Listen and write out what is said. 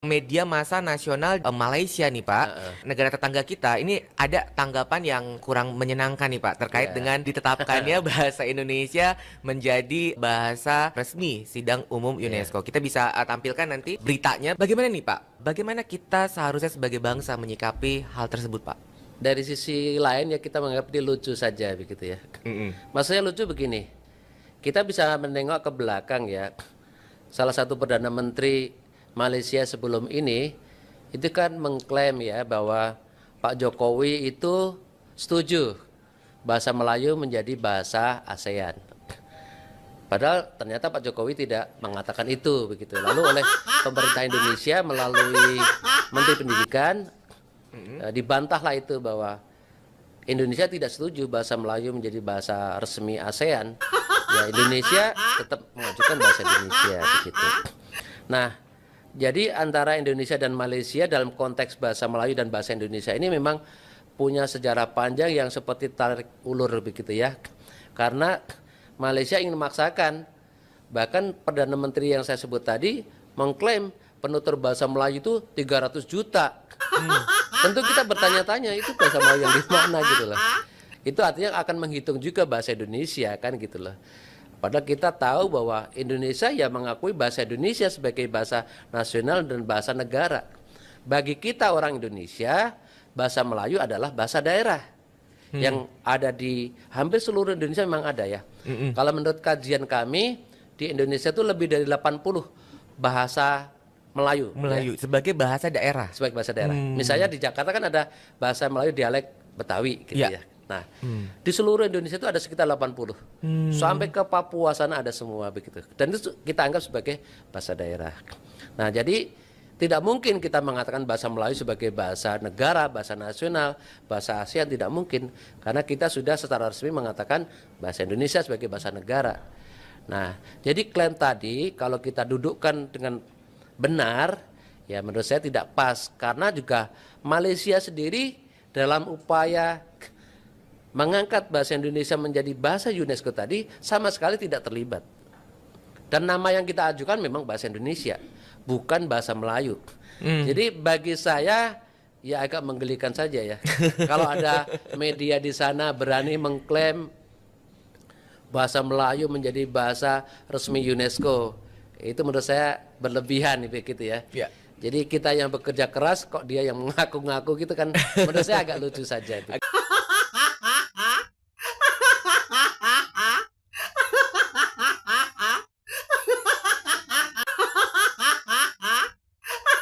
Media massa nasional Malaysia nih Pak, negara tetangga kita ini ada tanggapan yang kurang menyenangkan nih Pak terkait dengan ditetapkannya bahasa Indonesia menjadi bahasa resmi sidang umum UNESCO. Kita bisa tampilkan nanti beritanya. Bagaimana nih Pak? Bagaimana kita seharusnya sebagai bangsa menyikapi hal tersebut Pak? Dari sisi lain ya kita menganggap dia lucu saja begitu ya. Maksudnya lucu begini, kita bisa menengok ke belakang ya. Salah satu Perdana Menteri Malaysia sebelum ini itu kan mengklaim ya bahwa Pak Jokowi itu setuju bahasa Melayu menjadi bahasa ASEAN. Padahal ternyata Pak Jokowi tidak mengatakan itu begitu. Lalu oleh pemerintah Indonesia melalui Menteri Pendidikan dibantahlah itu bahwa Indonesia tidak setuju bahasa Melayu menjadi bahasa resmi ASEAN. Ya Indonesia tetap mengajukan bahasa Indonesia begitu. Nah, jadi antara Indonesia dan Malaysia dalam konteks bahasa Melayu dan bahasa Indonesia ini memang punya sejarah panjang yang seperti tarik ulur begitu ya. Karena Malaysia ingin memaksakan, bahkan Perdana Menteri yang saya sebut tadi mengklaim penutur bahasa Melayu itu 300 juta. Tentu kita bertanya-tanya itu bahasa Melayu yang di mana gitu loh. Itu artinya akan menghitung juga bahasa Indonesia kan gitu loh. Padahal kita tahu bahwa Indonesia ya mengakui bahasa Indonesia sebagai bahasa nasional dan bahasa negara. Bagi kita orang Indonesia, bahasa Melayu adalah bahasa daerah. Yang ada di hampir seluruh Indonesia memang ada ya. Kalau menurut kajian kami, di Indonesia itu lebih dari 80 bahasa Melayu. Melayu ya? Sebagai bahasa daerah. Sebagai bahasa daerah. Misalnya di Jakarta kan ada bahasa Melayu dialek Betawi gitu ya. Nah, di seluruh Indonesia itu ada sekitar 80. Sampai ke Papua sana ada semua begitu. Dan itu kita anggap sebagai bahasa daerah. Nah, jadi tidak mungkin kita mengatakan bahasa Melayu sebagai bahasa negara, bahasa nasional, bahasa ASEAN, tidak mungkin. Karena kita sudah secara resmi mengatakan bahasa Indonesia sebagai bahasa negara. Nah, jadi klaim tadi kalau kita dudukkan dengan benar, ya menurut saya tidak pas. Karena juga Malaysia sendiri dalam upaya mengangkat bahasa Indonesia menjadi bahasa UNESCO tadi sama sekali tidak terlibat. Dan nama yang kita ajukan memang bahasa Indonesia, bukan bahasa Melayu. Jadi bagi saya ya agak menggelikan saja ya. Kalau ada media di sana berani mengklaim bahasa Melayu menjadi bahasa resmi UNESCO, itu menurut saya berlebihan begitu ya. Jadi kita yang bekerja keras kok dia yang mengaku-ngaku gitu kan, menurut saya agak lucu saja itu.